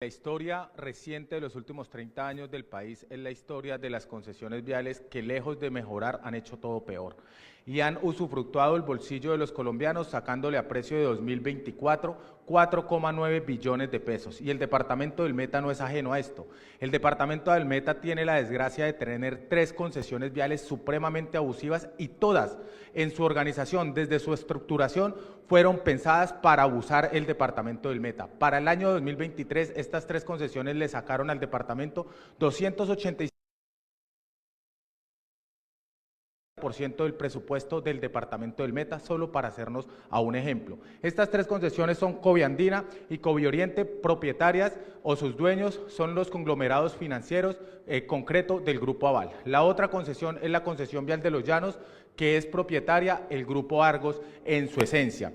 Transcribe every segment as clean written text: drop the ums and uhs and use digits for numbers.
La historia reciente de los últimos 30 años del país es la historia de las concesiones viales que, lejos de mejorar, han hecho todo peor y han usufructuado el bolsillo de los colombianos, sacándole a precio de 2024 4,9 billones de pesos. Y el departamento del Meta no es ajeno a esto. El departamento del Meta tiene la desgracia de tener 3 concesiones viales supremamente abusivas, y todas en su organización, desde su estructuración, fueron pensadas para abusar el departamento del Meta. Para el año 2023, estas 3 concesiones le sacaron al departamento 285% del presupuesto del departamento del Meta, solo para hacernos a un ejemplo. Estas 3 concesiones son Coviandina y Covioriente, propietarias o sus dueños son los conglomerados financieros concreto del Grupo Aval. La otra concesión es la concesión vial de Los Llanos, que es propietaria el Grupo Argos en su esencia.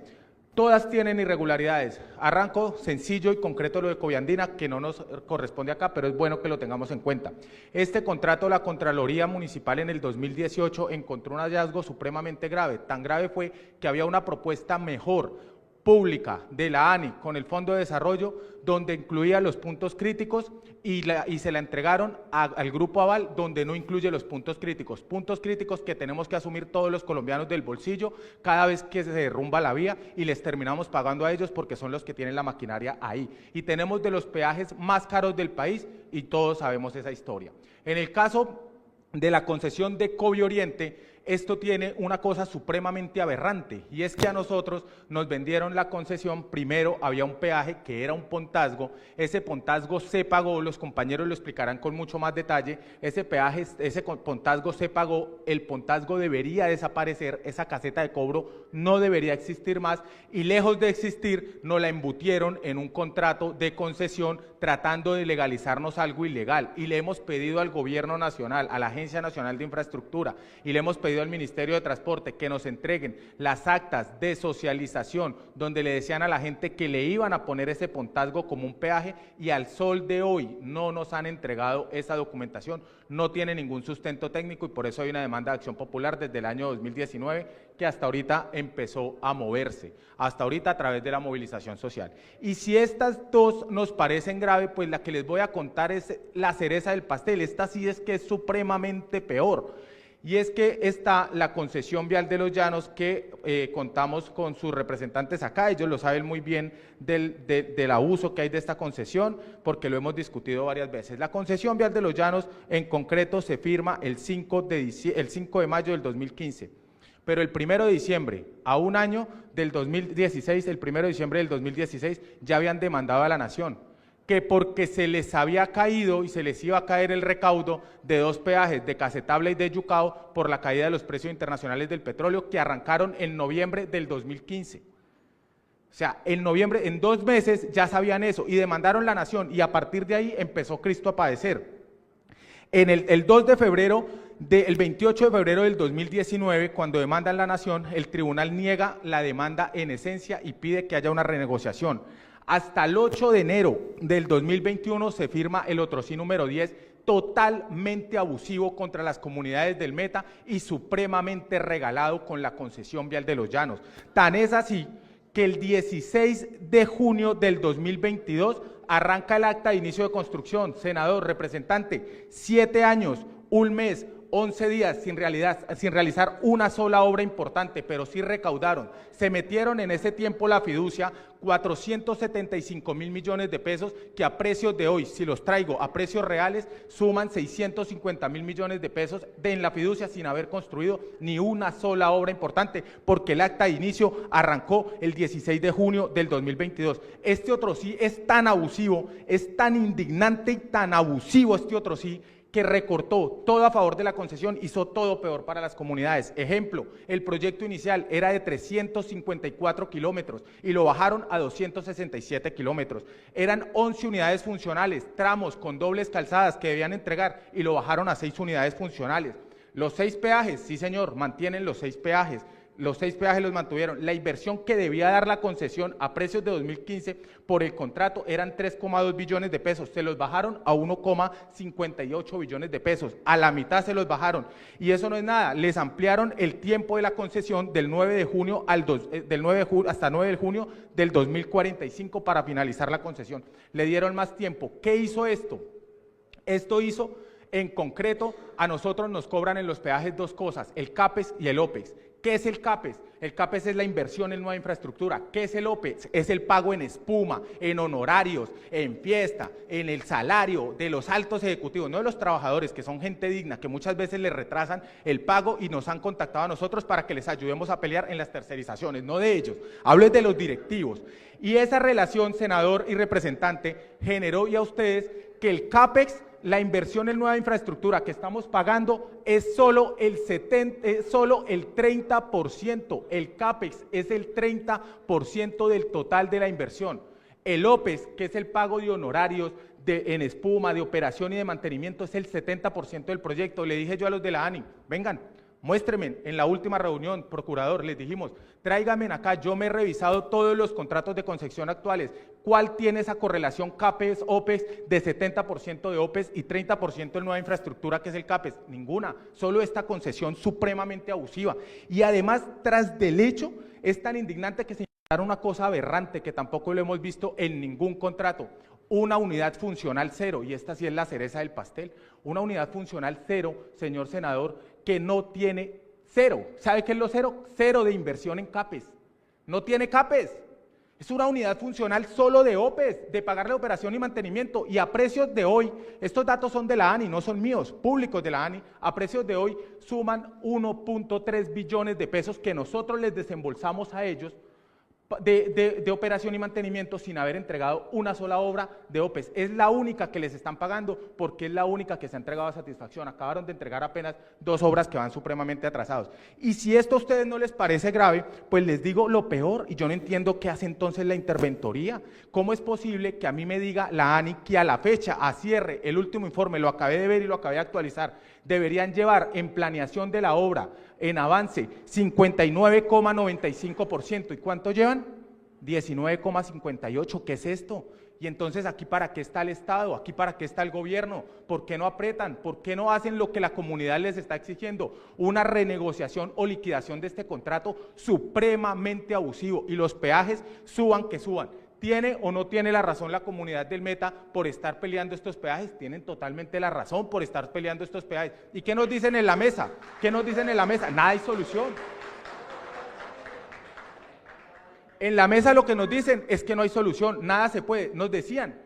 Todas tienen irregularidades. Arranco sencillo y concreto lo de Coviandina, que no nos corresponde acá, pero es bueno que lo tengamos en cuenta. Este contrato, la Contraloría Municipal en el 2018 encontró un hallazgo supremamente grave. Tan grave fue que había una propuesta mejor, pública, de la ANI con el Fondo de Desarrollo, donde incluía los puntos críticos y se la entregaron al Grupo Aval, donde no incluye los puntos críticos que tenemos que asumir todos los colombianos del bolsillo cada vez que se derrumba la vía, y les terminamos pagando a ellos porque son los que tienen la maquinaria ahí. Y tenemos de los peajes más caros del país y todos sabemos esa historia. En el caso de la concesión de Covioriente, esto tiene una cosa supremamente aberrante, y es que a nosotros nos vendieron la concesión. Primero había un peaje que era un pontazgo, ese pontazgo se pagó, los compañeros lo explicarán con mucho más detalle, ese pontazgo se pagó, el pontazgo debería desaparecer, esa caseta de cobro no debería existir más, y lejos de existir nos la embutieron en un contrato de concesión tratando de legalizarnos algo ilegal, y le hemos pedido al gobierno nacional, a la Agencia Nacional de Infraestructura, y le hemos pedido al Ministerio de Transporte que nos entreguen las actas de socialización donde le decían a la gente que le iban a poner ese pontazgo como un peaje, y al sol de hoy no nos han entregado esa documentación, no tiene ningún sustento técnico, y por eso hay una demanda de acción popular desde el año 2019 que hasta ahorita empezó a moverse, hasta ahorita a través de la movilización social. Y si estas dos nos parecen graves, pues la que les voy a contar es la cereza del pastel. Esta sí es que es supremamente peor. Y es que está la concesión vial de Los Llanos, que contamos con sus representantes acá. Ellos lo saben muy bien del abuso que hay de esta concesión, porque lo hemos discutido varias veces. La concesión vial de Los Llanos en concreto se firma el 5 de mayo del 2015, pero el 1 de diciembre, a un año del 2016, el 1 de diciembre del 2016, ya habían demandado a la Nación, que porque se les había caído y se les iba a caer el recaudo de 2 peajes, de Cacetabla y de Yucao, por la caída de los precios internacionales del petróleo, que arrancaron en noviembre del 2015. O sea, en noviembre, en 2 meses ya sabían eso, y demandaron la Nación, y a partir de ahí empezó Cristo a padecer. En el 2 de febrero, el 28 de febrero del 2019, cuando demandan la Nación, el tribunal niega la demanda en esencia y pide que haya una renegociación. Hasta el 8 de enero del 2021 se firma el OTROSÍ número 10, totalmente abusivo contra las comunidades del Meta y supremamente regalado con la concesión vial de Los Llanos. Tan es así que el 16 de junio del 2022 arranca el acta de inicio de construcción. Senador, representante, 7 años, 1 mes, 11 días sin realizar una sola obra importante, pero sí recaudaron. Se metieron en ese tiempo la fiducia 475.000 millones de pesos, que a precios de hoy, si los traigo a precios reales, suman 650.000 millones de pesos en la fiducia, sin haber construido ni una sola obra importante, porque el acta de inicio arrancó el 16 de junio del 2022. Este OTROSÍ es tan abusivo, es tan indignante y tan abusivo este OTROSÍ, que recortó todo a favor de la concesión, hizo todo peor para las comunidades. Ejemplo, el proyecto inicial era de 354 kilómetros y lo bajaron a 267 kilómetros. Eran 11 unidades funcionales, tramos con dobles calzadas que debían entregar, y lo bajaron a 6 unidades funcionales. Los 6 peajes, sí señor, mantienen los 6 peajes. los 6 peajes los mantuvieron. La inversión que debía dar la concesión a precios de 2015 por el contrato eran 3,2 billones de pesos. Se los bajaron a 1,58 billones de pesos. A la mitad se los bajaron. Y eso no es nada. Les ampliaron el tiempo de la concesión del 9 de junio hasta 9 de junio del 2045 para finalizar la concesión. Le dieron más tiempo. ¿Qué hizo esto? Esto hizo, en concreto, a nosotros nos cobran en los peajes 2 cosas, el CAPEX y el OPEX. ¿Qué es el CAPEX? El CAPEX es la inversión en nueva infraestructura. ¿Qué es el OPEX? Es el pago en espuma, en honorarios, en fiesta, en el salario de los altos ejecutivos, no de los trabajadores, que son gente digna, que muchas veces les retrasan el pago y nos han contactado a nosotros para que les ayudemos a pelear en las tercerizaciones, no de ellos, hablo de los directivos. Y esa relación, senador y representante, generó y a ustedes que el CAPEX, la inversión en nueva infraestructura que estamos pagando es solo el 30%, el CAPEX es el 30% del total de la inversión. El OPEX, que es el pago de honorarios en espuma, de operación y de mantenimiento, es el 70% del proyecto. Le dije yo a los de la ANI, vengan, muéstrenme, en la última reunión, procurador, les dijimos, tráiganme acá, yo me he revisado todos los contratos de concesión actuales, ¿cuál tiene esa correlación CAPEX, OPEX de 70% de OPEX y 30% de nueva infraestructura que es el CAPEX? Ninguna, solo esta concesión supremamente abusiva. Y además, tras del hecho, es tan indignante que se inventaron una cosa aberrante que tampoco lo hemos visto en ningún contrato. Una unidad funcional cero, y esta sí es la cereza del pastel, una unidad funcional cero, señor senador, que no tiene cero. ¿Sabe qué es lo cero? Cero de inversión en CAPEX. No tiene CAPEX. Es una unidad funcional solo de OPEX, de pagarle operación y mantenimiento. Y a precios de hoy, estos datos son de la ANI, no son míos, públicos de la ANI, a precios de hoy suman 1.3 billones de pesos que nosotros les desembolsamos a ellos de operación y mantenimiento sin haber entregado una sola obra de OPEX. Es la única que les están pagando porque es la única que se ha entregado a satisfacción. Acabaron de entregar apenas 2 obras que van supremamente atrasados. Y si esto a ustedes no les parece grave, pues les digo lo peor, y yo no entiendo qué hace entonces la interventoría. ¿Cómo es posible que a mí me diga la ANI que a la fecha, a cierre, el último informe, lo acabé de ver y lo acabé de actualizar, deberían llevar en planeación de la obra, en avance, 59,95%. ¿Y cuánto llevan? 19,58%. ¿Qué es esto? Y entonces, ¿aquí para qué está el Estado? ¿Aquí para qué está el gobierno? ¿Por qué no apretan? ¿Por qué no hacen lo que la comunidad les está exigiendo? Una renegociación o liquidación de este contrato supremamente abusivo. Y los peajes suban que suban. ¿Tiene o no tiene la razón la comunidad del Meta por estar peleando estos peajes? Tienen totalmente la razón por estar peleando estos peajes. ¿Y qué nos dicen en la mesa? ¿Qué nos dicen en la mesa? Nada hay solución. En la mesa lo que nos dicen es que no hay solución, nada se puede. Nos decían,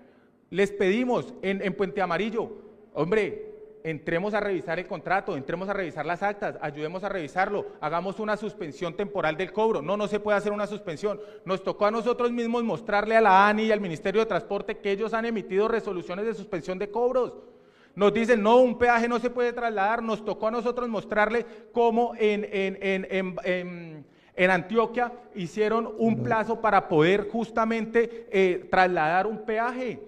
les pedimos en Puente Amarillo, hombre, entremos a revisar el contrato, entremos a revisar las actas, ayudemos a revisarlo, hagamos una suspensión temporal del cobro. No se puede hacer una suspensión. Nos tocó a nosotros mismos mostrarle a la ANI y al Ministerio de Transporte que ellos han emitido resoluciones de suspensión de cobros. Nos dicen, no, un peaje no se puede trasladar. Nos tocó a nosotros mostrarle cómo en Antioquia hicieron un plazo para poder justamente trasladar un peaje.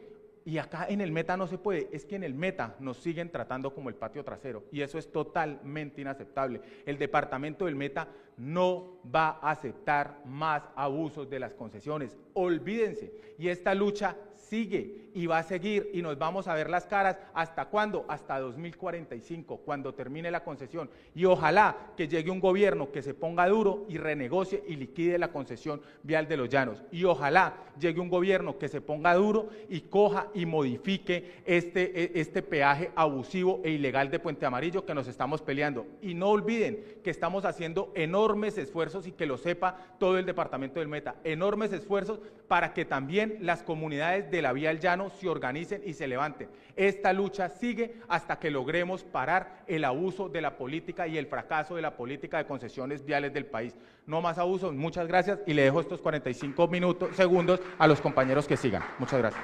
Y acá en el Meta no se puede. Es que en el Meta nos siguen tratando como el patio trasero y eso es totalmente inaceptable. El departamento del Meta no va a aceptar más abusos de las concesiones. Olvídense. Y esta lucha sigue y va a seguir y nos vamos a ver las caras. ¿Hasta cuándo? Hasta 2045, cuando termine la concesión. Y ojalá que llegue un gobierno que se ponga duro y renegocie y liquide la concesión vial de los Llanos. Y ojalá llegue un gobierno que se ponga duro y coja y modifique este peaje abusivo e ilegal de Puente Amarillo que nos estamos peleando. Y no olviden que estamos haciendo enormes esfuerzos, y que lo sepa todo el departamento del Meta, enormes esfuerzos para que también las comunidades de la vía al llano se organicen y se levanten. Esta lucha sigue hasta que logremos parar el abuso de la política y el fracaso de la política de concesiones viales del país. No más abusos. Muchas gracias y le dejo estos 45 segundos a los compañeros que sigan. Muchas gracias.